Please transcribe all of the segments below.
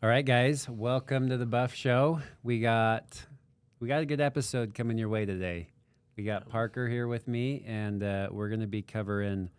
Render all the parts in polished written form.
All right, guys, welcome to the Buff Show. We got a good episode coming your way today. We got Parker here with me, and we're going to be covering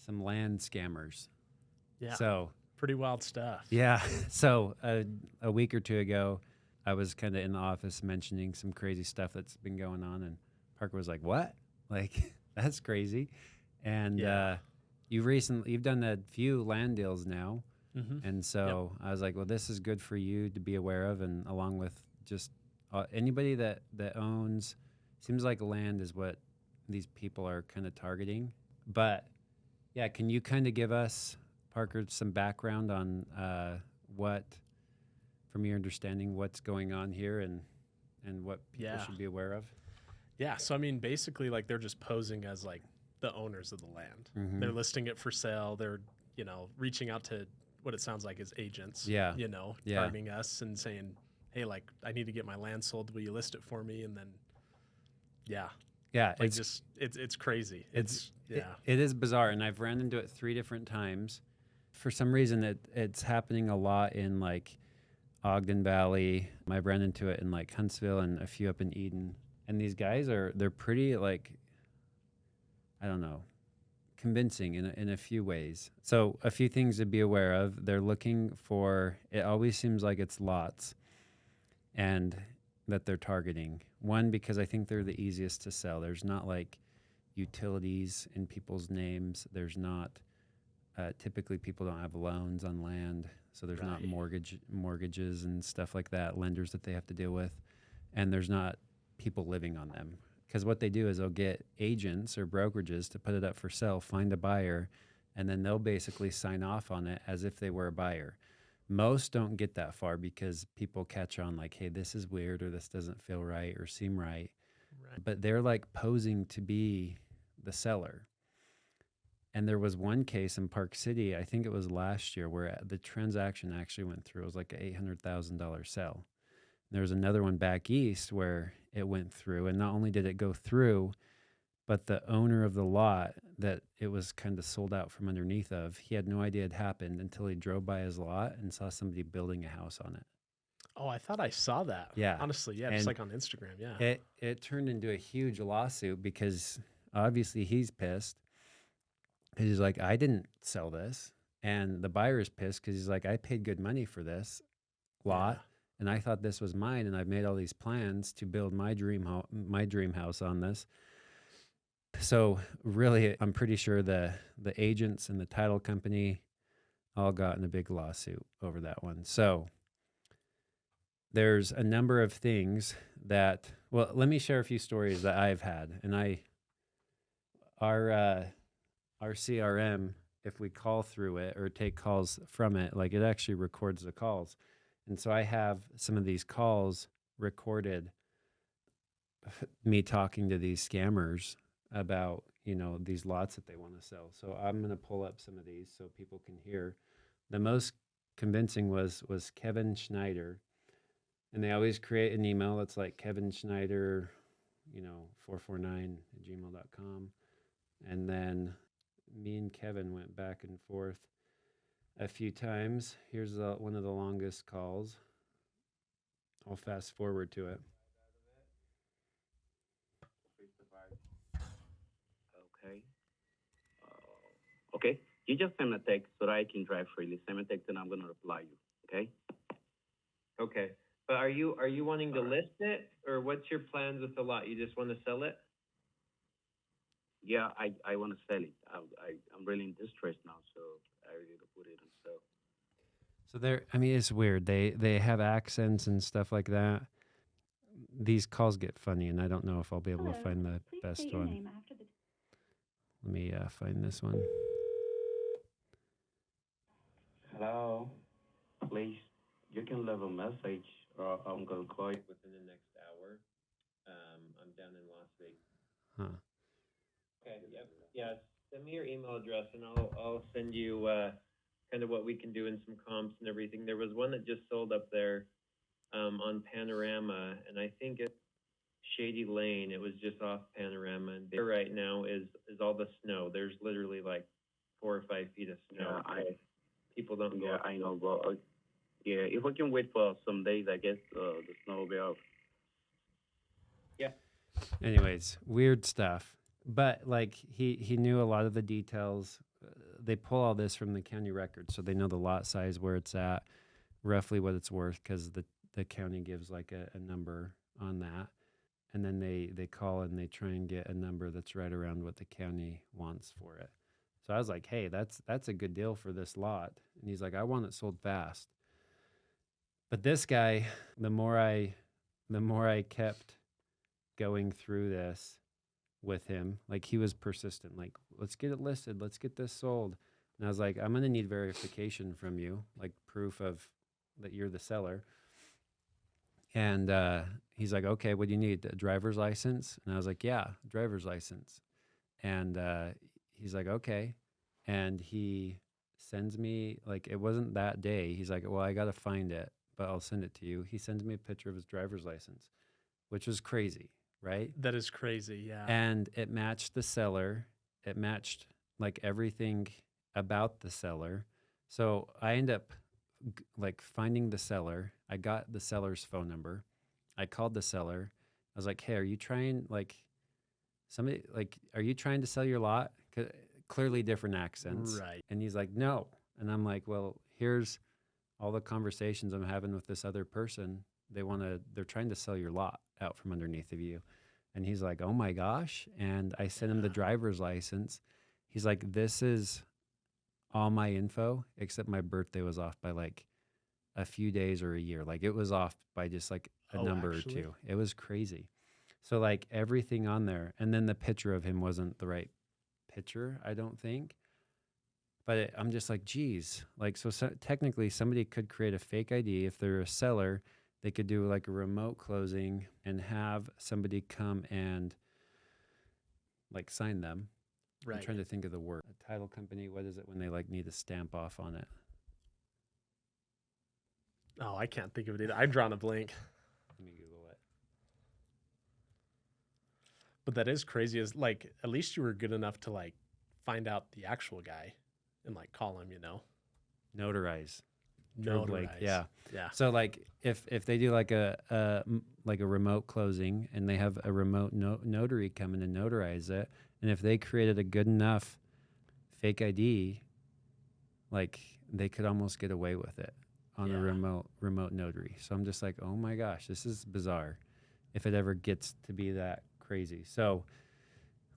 some land scammers. Yeah. So, Pretty wild stuff. yeah. So a week or two ago, I was kind of in the office mentioning some crazy stuff that's been going on, and Parker was like, "What? Like that's crazy." And Yeah. you've done a few land deals now. Mm-hmm. And so I was like, well, this is good for you to be aware of. And along with just anybody that owns, seems like land is what these people are kind of targeting. But yeah, can you kind of give us, Parker, some background on what, from your understanding, what's going on here and what people Yeah. should be aware of? Yeah. So, I mean, basically, like they're just posing as like the owners of the land. Mm-hmm. They're listing it for sale. They're, reaching out to what it sounds like is agents, Yeah. targeting us and saying, hey, like, I need to get my land sold. Will you list it for me? And then, yeah. Yeah. Like, it's crazy. It is bizarre. And I've ran into it 3 different times. For some reason, it's happening a lot in like Ogden Valley. I've ran into it in like Huntsville and a few up in Eden. And these guys they're pretty like, I don't know, convincing in a few ways. So a few things to be aware of. They're looking for, it always seems like it's lots and that they're targeting. One, because I think they're the easiest to sell. There's not like utilities in people's names. There's not, typically people don't have loans on land. So there's not mortgages and stuff like that, lenders that they have to deal with. And there's not people living on them. Because what they do is they'll get agents or brokerages to put it up for sale, find a buyer, and then they'll basically sign off on it as if they were a buyer. Most don't get that far because people catch on like, hey, this is weird or this doesn't feel right or seem right. But they're like posing to be the seller. And there was one case in Park City, I think it was last year, where the transaction actually went through. It was like an $800,000 sale. There was another one back east where it went through, and not only did it go through, but the owner of the lot that it was kind of sold out from underneath of, he had no idea it happened until he drove by his lot and saw somebody building a house on it. Oh, I thought I saw that. Yeah. Honestly, yeah, just like on Instagram, yeah. It turned into a huge lawsuit because obviously he's pissed. He's like, I didn't sell this. And the buyer is pissed because he's like, I paid good money for this lot. Yeah. And I thought this was mine, and I've made all these plans to build my dream house on this. So really, I'm pretty sure the agents and the title company all got in a big lawsuit over that one. So there's a number of things that, well, let me share a few stories that I've had. And our CRM, if we call through it or take calls from it, like it actually records the calls. And so I have some of these calls recorded, me talking to these scammers about, these lots that they want to sell. So I'm going to pull up some of these so people can hear. The most convincing was Kevin Schneider. And they always create an email that's like Kevin Schneider, 449@gmail.com. And then me and Kevin went back and forth a few times. Here's one of the longest calls. I'll fast forward to it. Okay. Okay. You just send a text so that I can drive freely. Send a text and I'm gonna reply you. Okay. Okay. But are you wanting to list it, or what's your plans with the lot? You just want to sell it? Yeah, I want to sell it. I'm really in distress now, so I really to put it on sale. So it's weird. They have accents and stuff like that. These calls get funny, and I don't know if I'll be able to find the best one. Let me find this one. Hello. Please, you can leave a message, or I'm gonna call you. Within the next hour. I'm down in Las Vegas. Huh. Okay. Yep. Yeah. Send me your email address, and I'll send you kind of what we can do in some comps and everything. There was one that just sold up there on Panorama, and I think it's Shady Lane. It was just off Panorama, and there right now is all the snow. There's literally like 4 or 5 feet of snow. Yeah, people don't go. Yeah, I know, but Yeah, if we can wait for some days, I guess the snow will be off. Yeah. Anyways, weird stuff. But like he knew a lot of the details. They pull all this from the county record, so they know the lot size, where it's at, roughly what it's worth, because the county gives like a number on that, and then they call and they try and get a number that's right around what the county wants for it. So I was like, hey, that's a good deal for this lot, and he's like, I want it sold fast. But this guy, the more I kept going through this with him, like he was persistent, like, let's get it listed, let's get this sold. And I was like, I'm going to need verification from you, like proof of that you're the seller. And he's like, okay, what do you need? A driver's license? And I was like, yeah, driver's license. And he's like, okay. And he sends me, like, it wasn't that day. He's like, well, I got to find it, but I'll send it to you. He sends me a picture of his driver's license, which was crazy, right? That is crazy. Yeah. And it matched the seller. It matched like everything about the seller. So I end up like finding the seller. I got the seller's phone number. I called the seller. I was like, "Hey, are you trying are you trying to sell your lot?" 'Cause clearly different accents. Right. And he's like, "No." And I'm like, "Well, here's all the conversations I'm having with this other person. They're trying to sell your lot out from underneath of you." And he's like, "Oh my gosh." And I sent him the driver's license. He's like, "This is all my info, except my birthday was off by like a few days or a year. Like it was off by just like a number actually? or two. It was crazy." So like everything on there. And then the picture of him wasn't the right picture, I don't think. But I'm just like, geez, like, so technically somebody could create a fake ID. If they're a seller, they could do like a remote closing and have somebody come and like sign them. Right. I'm trying to think of the word. A title company, what is it when they like need a stamp off on it? Oh, I can't think of it either. I've drawn a blank. Let me Google it. But that is crazy. Is like at least you were good enough to like find out the actual guy and like call him. Notarize. Joe Blake, Notarize. yeah. Yeah. So like if they do like a remote closing and they have a remote notary come in and notarize it, and if they created a good enough fake ID, like they could almost get away with it on a Yeah. remote notary. So I'm just like, oh my gosh, this is bizarre. If it ever gets to be that crazy. So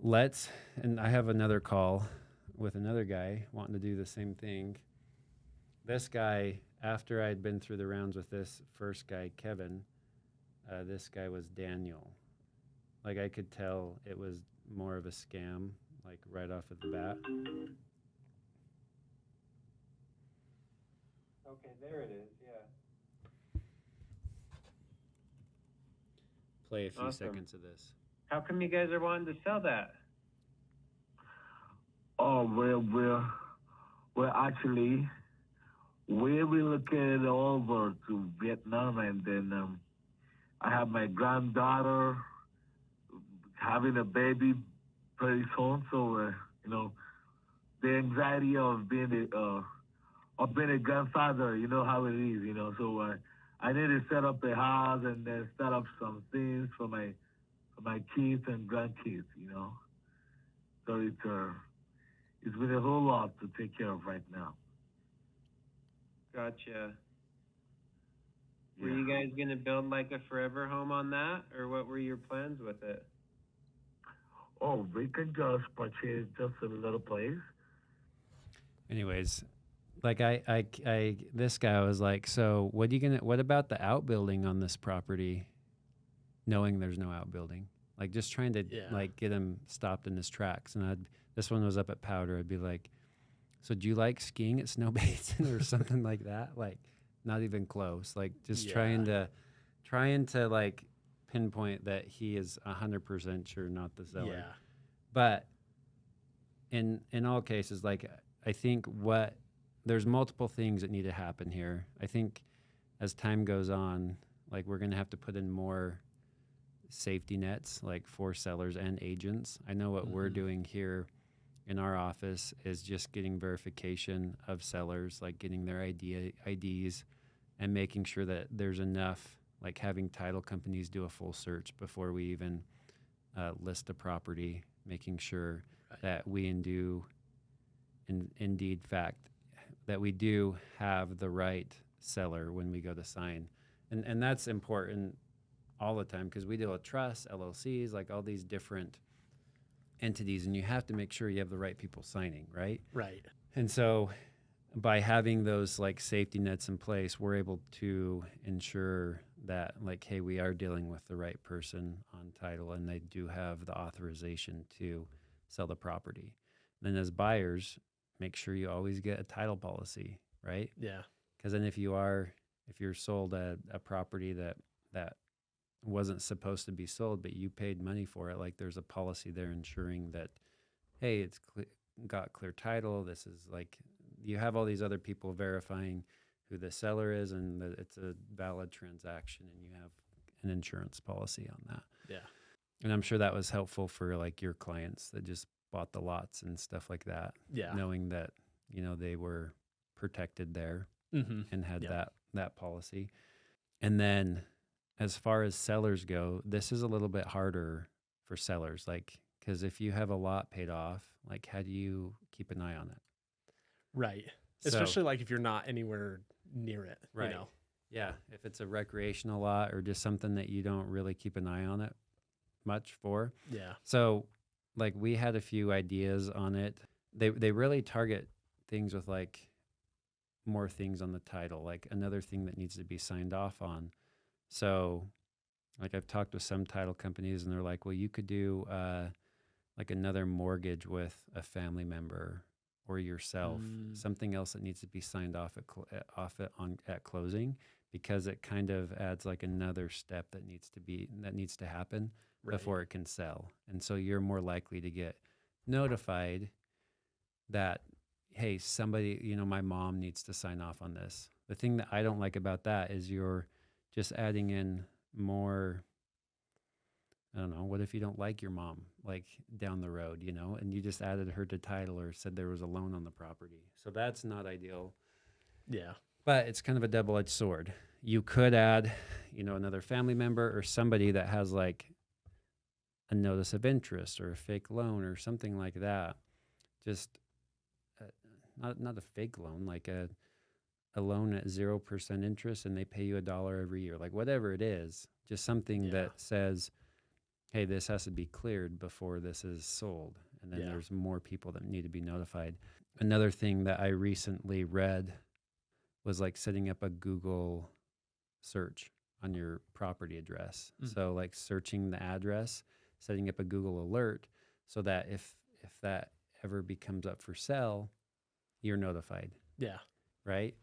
and I have another call with another guy wanting to do the same thing. This guy, after I'd been through the rounds with this first guy, Kevin, this guy was Daniel. Like I could tell it was more of a scam, like right off of the bat. Okay, there it is. Yeah. Play a few Awesome. seconds of this. How come you guys are wanting to sell that? Oh, we're actually we relocated over to Vietnam, and then I have my granddaughter having a baby pretty soon. So the anxiety of being a grandfather, you know how it is, So I need to set up a house and then set up some things for my kids and grandkids, So it's been a whole lot to take care of right now. Gotcha. Were you guys gonna build like a forever home on that, or what were your plans with it? Oh, we can just purchase just a little place. Anyways, like I this guy was like, so what about the outbuilding on this property? Knowing there's no outbuilding, like just trying to like get him stopped in his tracks. And this one was up at Powder. I'd be like, so do you like skiing at Snow Basin or something like that? Like not even close. Like just trying to like pinpoint that he is 100% sure not the seller. Yeah. But in all cases, like I think there's multiple things that need to happen here. I think as time goes on, like we're gonna have to put in more safety nets, like for sellers and agents. I know what we're doing here in our office is just getting verification of sellers, like getting their IDs, and making sure that there's enough, like having title companies do a full search before we even list a property, making sure that we indeed fact that we do have the right seller when we go to sign. And that's important all the time because we deal with trusts, LLCs, like all these different entities, and you have to make sure you have the right people signing, right? Right. And so by having those like safety nets in place, we're able to ensure that like, hey, we are dealing with the right person on title and they do have the authorization to sell the property. Then as buyers, make sure you always get a title policy, right? Yeah. Because then if you're sold a property that wasn't supposed to be sold, but you paid money for it, like there's a policy there ensuring that, hey, it's got clear title. This is like, you have all these other people verifying who the seller is and that it's a valid transaction, and you have an insurance policy on that. Yeah. And I'm sure that was helpful for like your clients that just bought the lots and stuff like that. Yeah. Knowing that, they were protected there Mm-hmm. and had Yep. that policy. And then as far as sellers go, this is a little bit harder for sellers, like, because if you have a lot paid off, like how do you keep an eye on it? Right. So- Especially like if you're not anywhere near it. Right. You know? Yeah, if it's a recreational lot or just something that you don't really keep an eye on it much for. Yeah. So, like, we had a few ideas on it. They really target things with like more things on the title, like another thing that needs to be signed off on. So, like I've talked with some title companies, and they're like, well, you could do like another mortgage with a family member or yourself, something else that needs to be signed off at closing, because it kind of adds like another step that needs to happen Right. before it can sell. And so you're more likely to get notified that, hey, somebody, my mom needs to sign off on this. The thing that I don't like about that is you're just adding in more, I don't know, what if you don't like your mom, like down the road, and you just added her to title or said there was a loan on the property. So that's not ideal. Yeah. But it's kind of a double-edged sword. You could add, another family member or somebody that has like a notice of interest or a fake loan or something like that. Just not a fake loan, like a loan at 0% interest, and they pay you $1 every year, like whatever it is. Just something that says, hey, this has to be cleared before this is sold. And then there's more people that need to be notified. Another thing that I recently read was like setting up a Google search on your property address. So like searching the address, setting up a Google alert so that if that ever becomes up for sale, you're notified. Yeah. Right?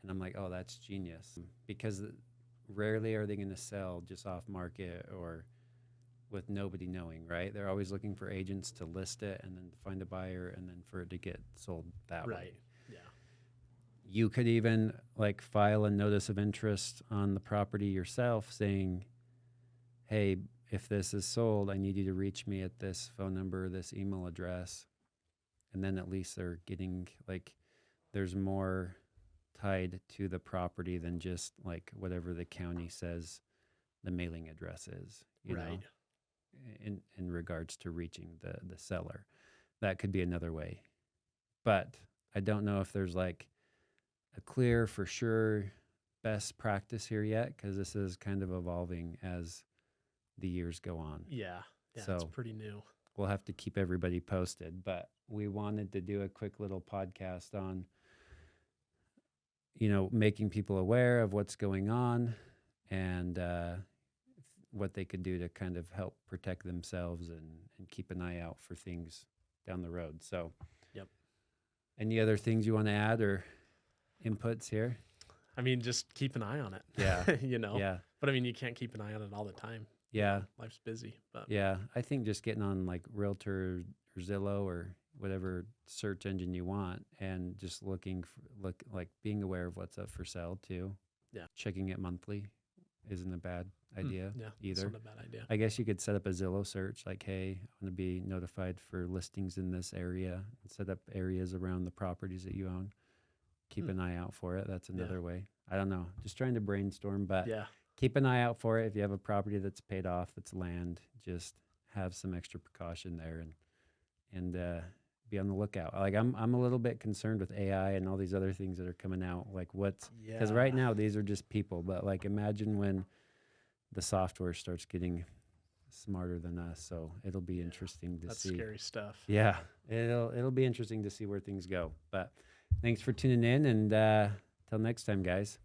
And I'm like, oh, that's genius. Because rarely are they going to sell just off market or with nobody knowing, right? They're always looking for agents to list it and then find a buyer and then for it to get sold that way. Right. Yeah. You could even like file a notice of interest on the property yourself saying, hey, if this is sold, I need you to reach me at this phone number, this email address. And then at least they're getting like, there's more tied to the property than just like whatever the county says the mailing address is, you know, in regards to reaching the seller. That could be another way. But I don't know if there's like a clear for sure best practice here yet, because this is kind of evolving as the years go on. Yeah. Yeah. So it's pretty new. we'll have to keep everybody posted. But we wanted to do a quick little podcast on, making people aware of what's going on and what they could do to kind of help protect themselves and keep an eye out for things down the road. So, any other things you want to add or inputs here? I mean, just keep an eye on it. Yeah. Yeah. But I mean, you can't keep an eye on it all the time. Yeah. Life's busy. But Yeah. I think just getting on like Realtor or Zillow or whatever search engine you want and just like being aware of what's up for sale too. Yeah. Checking it monthly isn't a bad idea It's either. not a bad idea. I guess you could set up a Zillow search like, hey, I want to be notified for listings in this area, and set up areas around the properties that you own. Keep an eye out for it. That's another way. I don't know. Just trying to brainstorm, but Yeah. keep an eye out for it. If you have a property that's paid off, that's land, just have some extra precaution there and be on the lookout. Like I'm a little bit concerned with AI and all these other things that are coming out. Like because right now these are just people, but like imagine when the software starts getting smarter than us. So it'll be interesting to That's see. scary stuff. Yeah, it'll be interesting to see where things go. But thanks for tuning in, and till next time, guys.